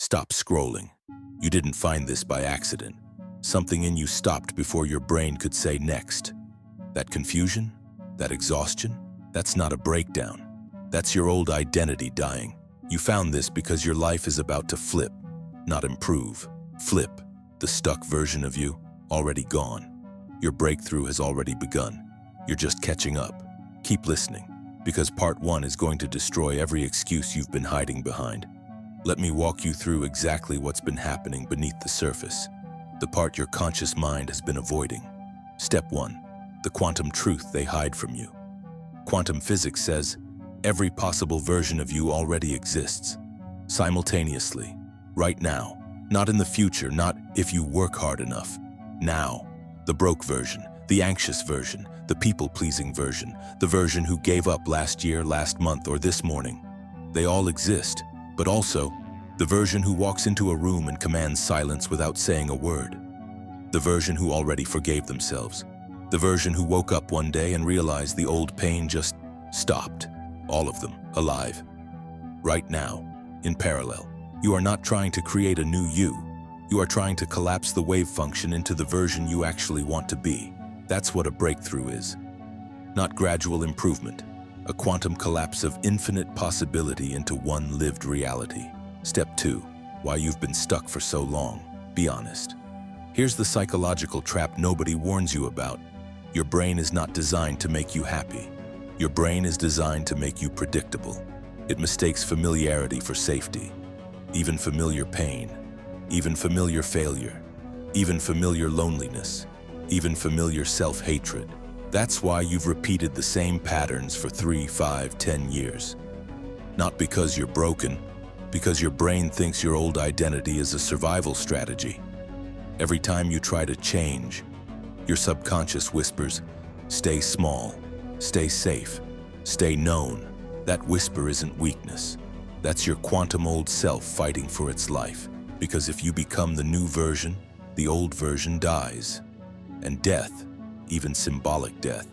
Stop scrolling. You didn't find this by accident. Something in you stopped before your brain could say next. That confusion? That exhaustion? That's not a breakdown. That's your old identity dying. You found this because your life is about to flip, not improve. Flip, the stuck version of you, already gone. Your breakthrough has already begun. You're just catching up. Keep listening, because part 1 is going to destroy every excuse you've been hiding behind. Let me walk you through exactly what's been happening beneath the surface, the part your conscious mind has been avoiding. Step 1, the quantum truth they hide from you. Quantum physics says every possible version of you already exists, simultaneously, right now. Not in the future, not if you work hard enough. Now, the broke version, the anxious version, the people-pleasing version, the version who gave up last year, last month, or this morning. They all exist, but also the version who walks into a room and commands silence without saying a word. The version who already forgave themselves. The version who woke up one day and realized the old pain just stopped. All of them alive. Right now, in parallel. You are not trying to create a new you. You are trying to collapse the wave function into the version you actually want to be. That's what a breakthrough is. Not gradual improvement. A quantum collapse of infinite possibility into one lived reality. Step 2. Why you've been stuck for so long. Be honest. Here's the psychological trap nobody warns you about. Your brain is not designed to make you happy. Your brain is designed to make you predictable. It mistakes familiarity for safety. Even familiar pain, even familiar failure, even familiar loneliness, even familiar self-hatred. That's why you've repeated the same patterns for 3, 5, 10 years. Not because you're broken, because your brain thinks your old identity is a survival strategy. Every time you try to change, your subconscious whispers, stay small, stay safe, stay known. That whisper isn't weakness. That's your quantum old self fighting for its life. Because if you become the new version, the old version dies. And death, even symbolic death,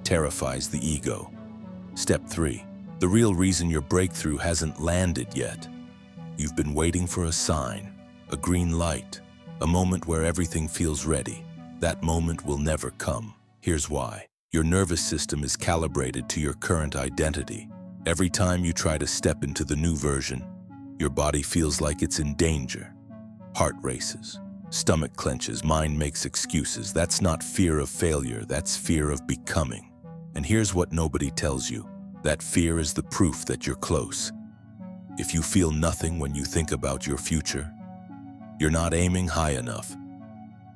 terrifies the ego. Step 3. The real reason your breakthrough hasn't landed yet. You've been waiting for a sign, a green light, a moment where everything feels ready. That moment will never come. Here's why. Your nervous system is calibrated to your current identity. Every time you try to step into the new version, your body feels like it's in danger. Heart races, stomach clenches, mind makes excuses. That's not fear of failure, that's fear of becoming. And here's what nobody tells you. That fear is the proof that you're close. If you feel nothing when you think about your future, you're not aiming high enough.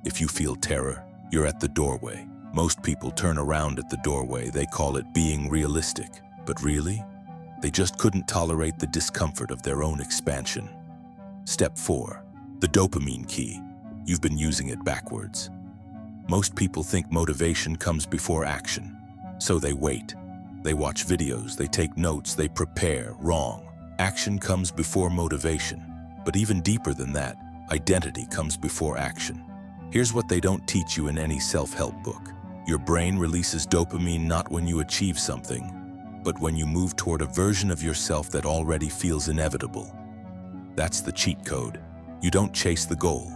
If you feel terror, you're at the doorway. Most people turn around at the doorway. They call it being realistic. But really? They just couldn't tolerate the discomfort of their own expansion. Step 4. The dopamine key. You've been using it backwards. Most people think motivation comes before action. So they wait. They watch videos, they take notes, they prepare. Wrong. Action comes before motivation. But even deeper than that, identity comes before action. Here's what they don't teach you in any self-help book. Your brain releases dopamine not when you achieve something, but when you move toward a version of yourself that already feels inevitable. That's the cheat code. You don't chase the goal.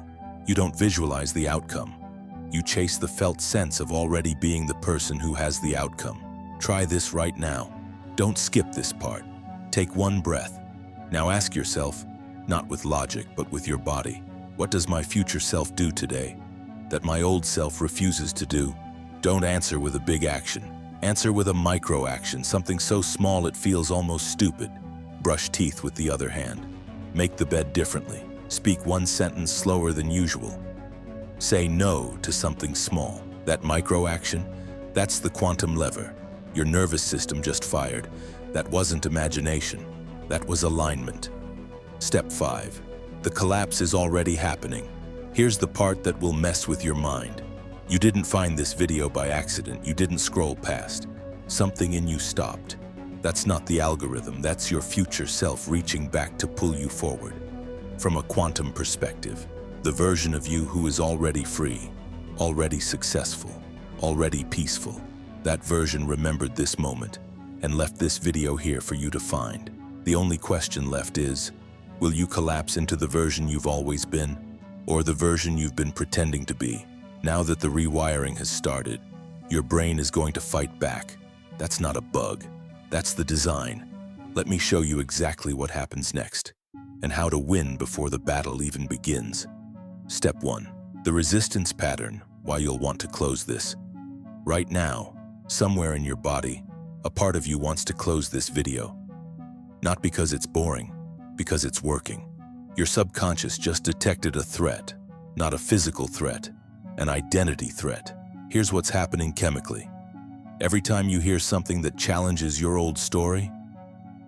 You don't visualize the outcome. You chase the felt sense of already being the person who has the outcome. Try this right now. Don't skip this part. Take one breath. Now ask yourself, not with logic, but with your body, what does my future self do today that my old self refuses to do? Don't answer with a big action. Answer with a micro action, something so small it feels almost stupid. Brush teeth with the other hand. Make the bed differently. Speak one sentence slower than usual. Say no to something small. That micro action, that's the quantum lever. Your nervous system just fired. That wasn't imagination. That was alignment. Step 5. The collapse is already happening. Here's the part that will mess with your mind. You didn't find this video by accident. You didn't scroll past. Something in you stopped. That's not the algorithm. That's your future self reaching back to pull you forward. From a quantum perspective, the version of you who is already free, already successful, already peaceful. That version remembered this moment and left this video here for you to find. The only question left is, Will you collapse into the version you've always been, or the version you've been pretending to be? Now that the rewiring has started, your brain is going to fight back. That's not a bug. That's the design. Let me show you exactly what happens next, and how to win before the battle even begins. Step 1. The resistance pattern, why you'll want to close this. Right now, somewhere in your body, a part of you wants to close this video. Not because it's boring, because it's working. Your subconscious just detected a threat, not a physical threat, an identity threat. Here's what's happening chemically. Every time you hear something that challenges your old story,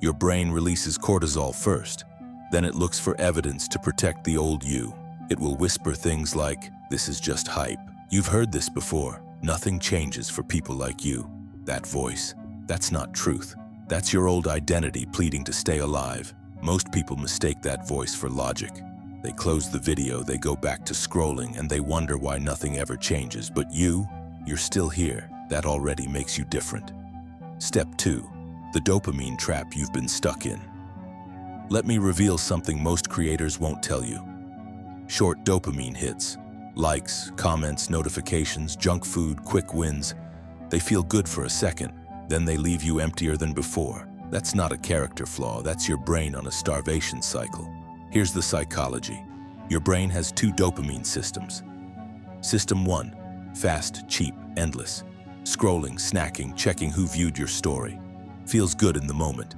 your brain releases cortisol first. Then it looks for evidence to protect the old you. It will whisper things like, "This is just hype. You've heard this before. Nothing changes for people like you." That voice, that's not truth. That's your old identity pleading to stay alive. Most people mistake that voice for logic. They close the video, they go back to scrolling, and they wonder why nothing ever changes. But you're still here. That already makes you different. Step 2. The dopamine trap you've been stuck in. Let me reveal something most creators won't tell you. Short dopamine hits. Likes, comments, notifications, junk food, quick wins. They feel good for a second, then they leave you emptier than before. That's not a character flaw, that's your brain on a starvation cycle. Here's the psychology. Your brain has 2 dopamine systems. System 1, fast, cheap, endless. Scrolling, snacking, checking who viewed your story. Feels good in the moment,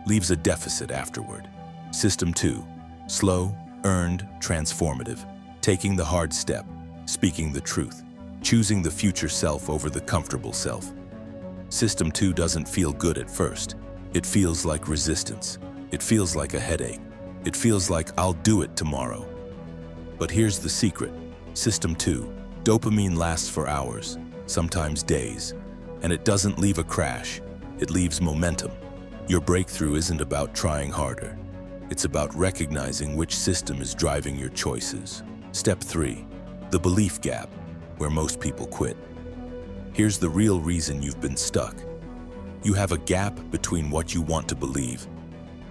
leaves a deficit afterward. System 2, slow, earned, transformative. Taking the hard step, speaking the truth, choosing the future self over the comfortable self. System 2 doesn't feel good at first. It feels like resistance. It feels like a headache. It feels like I'll do it tomorrow. But here's the secret. System 2, dopamine lasts for hours, sometimes days, and it doesn't leave a crash. It leaves momentum. Your breakthrough isn't about trying harder. It's about recognizing which system is driving your choices. Step 3, the belief gap, where most people quit. Here's the real reason you've been stuck. You have a gap between what you want to believe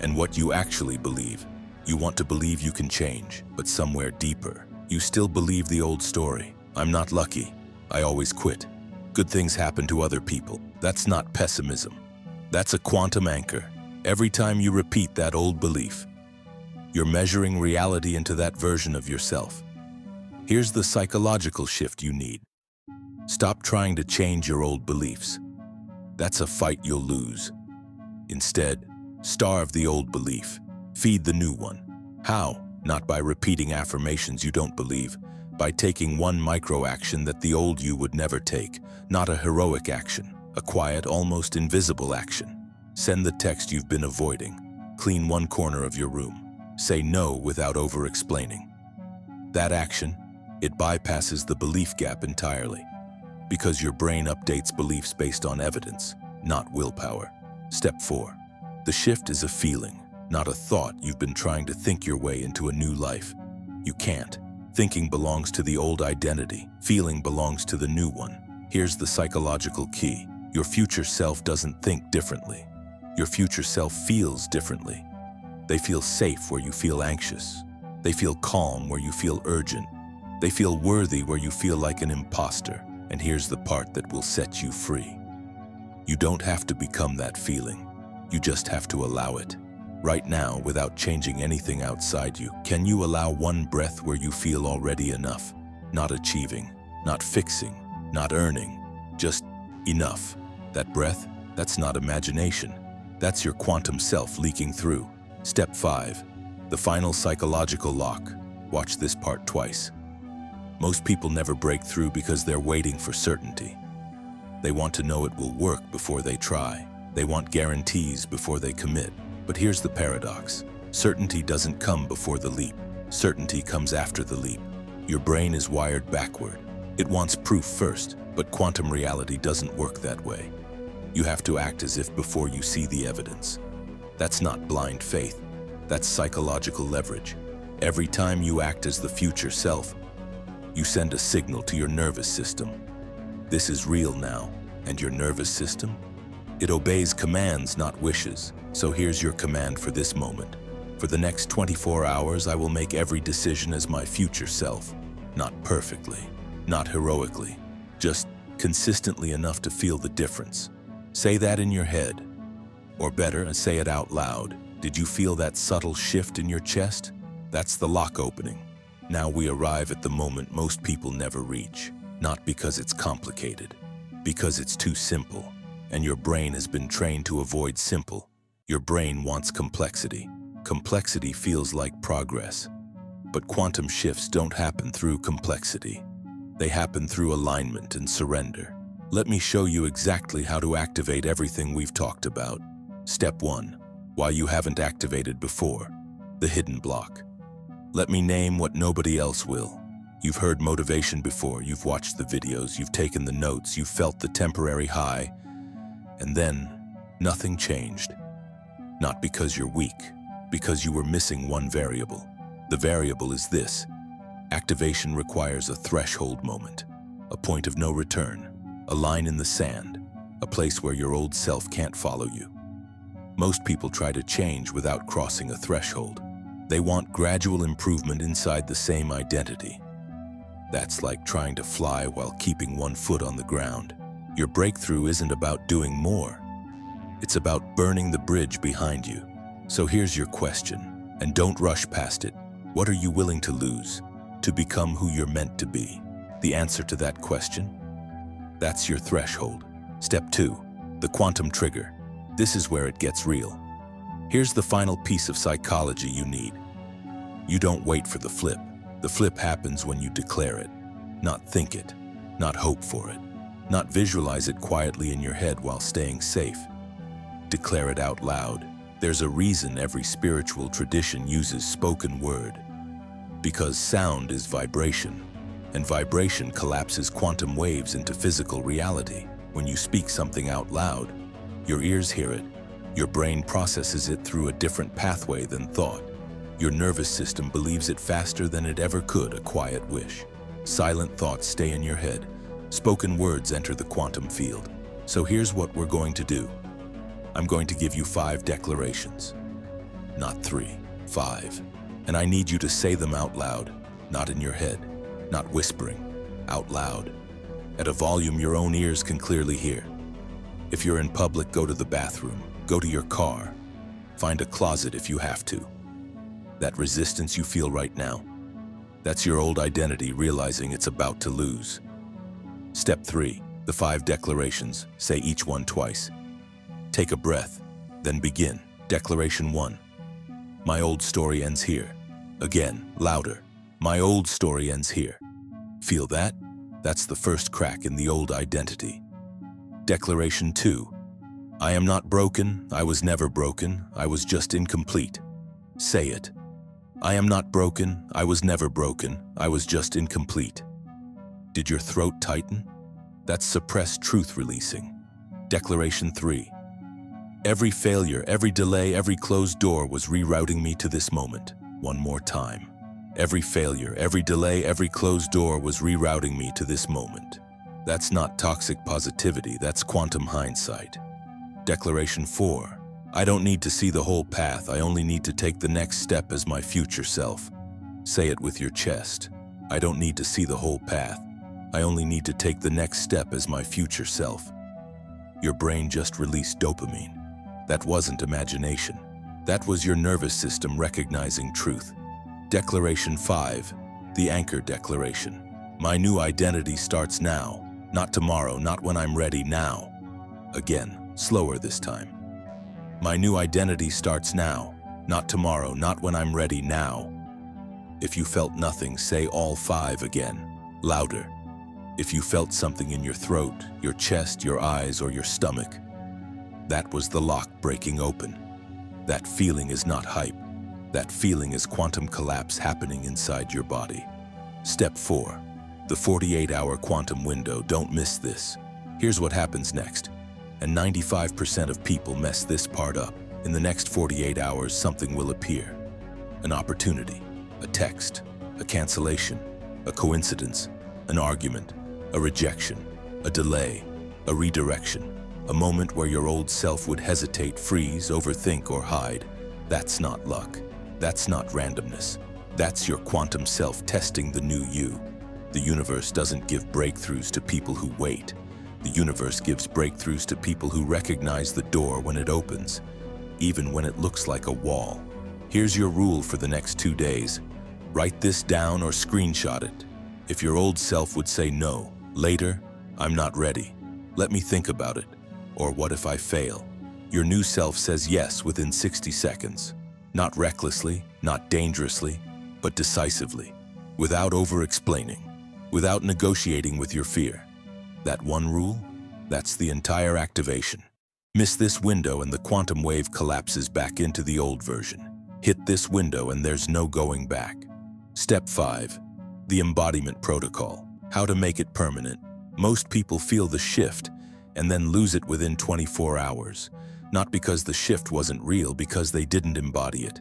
and what you actually believe. You want to believe you can change, but somewhere deeper, you still believe the old story. I'm not lucky. I always quit. Good things happen to other people. That's not pessimism. That's a quantum anchor. Every time you repeat that old belief, you're measuring reality into that version of yourself. Here's the psychological shift you need. Stop trying to change your old beliefs. That's a fight you'll lose. Instead, starve the old belief. Feed the new one. How? Not by repeating affirmations you don't believe, by taking one micro-action that the old you would never take. Not a heroic action, a quiet, almost invisible action. Send the text you've been avoiding. Clean one corner of your room. Say no without over-explaining. That action, it bypasses the belief gap entirely, because your brain updates beliefs based on evidence, not willpower. Step 4. The shift is a feeling, not a thought. You've been trying to think your way into a new life. You can't. Thinking belongs to the old identity. Feeling belongs to the new one. Here's the psychological key. Your future self doesn't think differently. Your future self feels differently. They feel safe where you feel anxious. They feel calm where you feel urgent. They feel worthy where you feel like an imposter. And here's the part that will set you free. You don't have to become that feeling. You just have to allow it. Right now, without changing anything outside you, can you allow one breath where you feel already enough? Not achieving, not fixing, not earning, just enough. That breath, that's not imagination. That's your quantum self leaking through. Step 5, the final psychological lock. Watch this part twice. Most people never break through because they're waiting for certainty. They want to know it will work before they try. They want guarantees before they commit. But here's the paradox. Certainty doesn't come before the leap. Certainty comes after the leap. Your brain is wired backward. It wants proof first, but quantum reality doesn't work that way. You have to act as if before you see the evidence. That's not blind faith. That's psychological leverage. Every time you act as the future self, you send a signal to your nervous system. This is real now, and your nervous system? It obeys commands, not wishes. So here's your command for this moment, For the next 24 hours, I will make every decision as my future self. Not perfectly, not heroically, just consistently enough to feel the difference. Say that in your head. Or better, say it out loud. Did you feel that subtle shift in your chest? That's the lock opening. Now we arrive at the moment most people never reach. Not because it's complicated, because it's too simple. And your brain has been trained to avoid simple. Your brain wants complexity. Complexity feels like progress. But quantum shifts don't happen through complexity. They happen through alignment and surrender. Let me show you exactly how to activate everything we've talked about. Step 1. Why you haven't activated before. The hidden block. Let me name what nobody else will. You've heard motivation before, you've watched the videos, you've taken the notes, you've felt the temporary high, and then nothing changed. Not because you're weak, because you were missing one variable. The variable is this. Activation requires a threshold moment, a point of no return, a line in the sand, a place where your old self can't follow you. Most people try to change without crossing a threshold. They want gradual improvement inside the same identity. That's like trying to fly while keeping one foot on the ground. Your breakthrough isn't about doing more. It's about burning the bridge behind you. So here's your question, and don't rush past it. What are you willing to lose to become who you're meant to be? The answer to that question? That's your threshold. Step 2, the quantum trigger. This is where it gets real. Here's the final piece of psychology you need. You don't wait for the flip. The flip happens when you declare it. Not think it, not hope for it, not visualize it quietly in your head while staying safe. Declare it out loud. There's a reason every spiritual tradition uses spoken word. Because sound is vibration, and vibration collapses quantum waves into physical reality. When you speak something out loud, your ears hear it. Your brain processes it through a different pathway than thought. Your nervous system believes it faster than it ever could, a quiet wish. Silent thoughts stay in your head. Spoken words enter the quantum field. So here's what we're going to do. I'm going to give you 5 declarations. Not 3, 5. And I need you to say them out loud, not in your head, not whispering, out loud, at a volume your own ears can clearly hear. If you're in public, go to the bathroom, go to your car, find a closet if you have to. That resistance you feel right now, that's your old identity realizing it's about to lose. Step 3, the 5 declarations, say each one twice. Take a breath, then begin. Declaration 1. My old story ends here. Again, louder. My old story ends here. Feel that? That's the first crack in the old identity. Declaration 2. I am not broken, I was never broken, I was just incomplete. Say it. I am not broken, I was never broken, I was just incomplete. Did your throat tighten? That's suppressed truth releasing. Declaration 3. Every failure, every delay, every closed door was rerouting me to this moment. One more time. Every failure, every delay, every closed door was rerouting me to this moment. That's not toxic positivity, that's quantum hindsight. Declaration 4. I don't need to see the whole path, I only need to take the next step as my future self. Say it with your chest. I don't need to see the whole path, I only need to take the next step as my future self. Your brain just released dopamine. That wasn't imagination. That was your nervous system recognizing truth. Declaration 5, the anchor declaration. My new identity starts now, not tomorrow, not when I'm ready, now. Again, slower this time. My new identity starts now, not tomorrow, not when I'm ready, now. If you felt nothing, say all 5 again, louder. If you felt something in your throat, your chest, your eyes, or your stomach, that was the lock breaking open. That feeling is not hype. That feeling is quantum collapse happening inside your body. Step 4, the 48-hour quantum window. Don't miss this. Here's what happens next. And 95% of people mess this part up. In the next 48 hours, something will appear. An opportunity, a text, a cancellation, a coincidence, an argument, a rejection, a delay, a redirection. A moment where your old self would hesitate, freeze, overthink, or hide. That's not luck. That's not randomness. That's your quantum self testing the new you. The universe doesn't give breakthroughs to people who wait. The universe gives breakthroughs to people who recognize the door when it opens, even when it looks like a wall. Here's your rule for the next 2 days. Write this down or screenshot it. If your old self would say no, later, I'm not ready, let me think about it, or what if I fail? Your new self says yes within 60 seconds. Not recklessly, not dangerously, but decisively, without over-explaining, without negotiating with your fear. That one rule, that's the entire activation. Miss this window and the quantum wave collapses back into the old version. Hit this window and there's no going back. Step 5. The embodiment protocol. How to make it permanent. Most people feel the shift and then lose it within 24 hours. Not because the shift wasn't real, because they didn't embody it.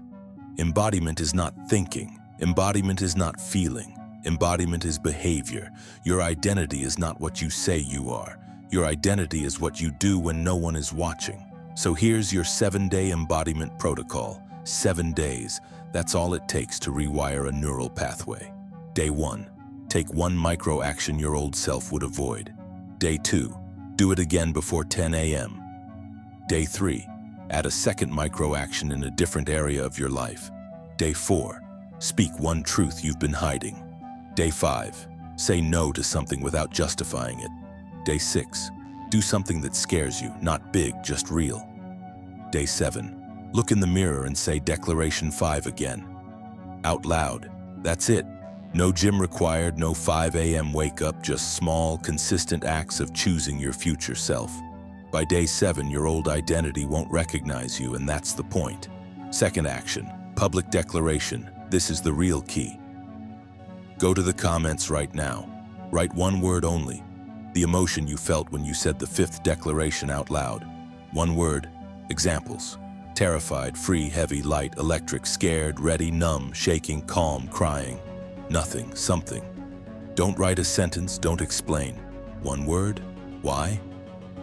Embodiment is not thinking. Embodiment is not feeling. Embodiment is behavior. Your identity is not what you say you are. Your identity is what you do when no one is watching. So here's your 7-day embodiment protocol. 7 days. That's all it takes to rewire a neural pathway. Day 1. Take one micro-action your old self would avoid. Day 2. Do it again before 10 a.m. Day 3. Add a second micro-action in a different area of your life. Day 4. Speak one truth you've been hiding. Day 5. Say no to something without justifying it. Day 6. Do something that scares you, not big, just real. Day 7. Look in the mirror and say Declaration 5 again. Out loud. That's it. No gym required, no 5 a.m. wake up, just small, consistent acts of choosing your future self. By day 7, your old identity won't recognize you, and that's the point. Second action, public declaration. This is the real key. Go to the comments right now. Write one word only. The emotion you felt when you said the 5th declaration out loud. One word. Examples. Terrified, free, heavy, light, electric, scared, ready, numb, shaking, calm, crying. Nothing, something. Don't write a sentence, don't explain. One word. Why?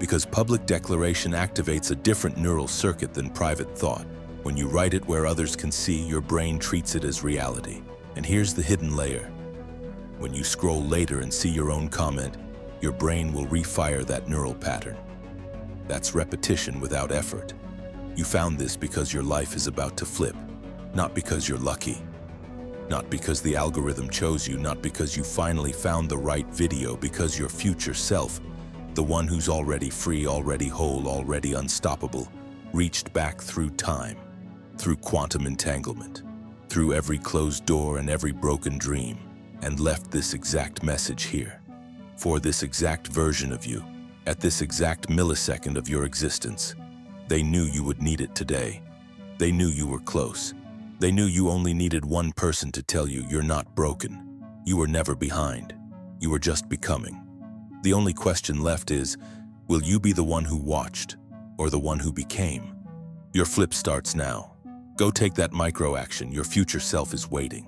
Because public declaration activates a different neural circuit than private thought. When you write it where others can see, your brain treats it as reality. And here's the hidden layer. When you scroll later and see your own comment, your brain will refire that neural pattern. That's repetition without effort. You found this because your life is about to flip, not because you're lucky. Not because the algorithm chose you, not because you finally found the right video, because your future self, the one who's already free, already whole, already unstoppable, reached back through time, through quantum entanglement, through every closed door and every broken dream, and left this exact message here. For this exact version of you, at this exact millisecond of your existence, they knew you would need it today. They knew you were close. They knew you only needed one person to tell you you're not broken. You were never behind. You were just becoming. The only question left is, will you be the one who watched or the one who became? Your flip starts now. Go take that micro action. Your future self is waiting.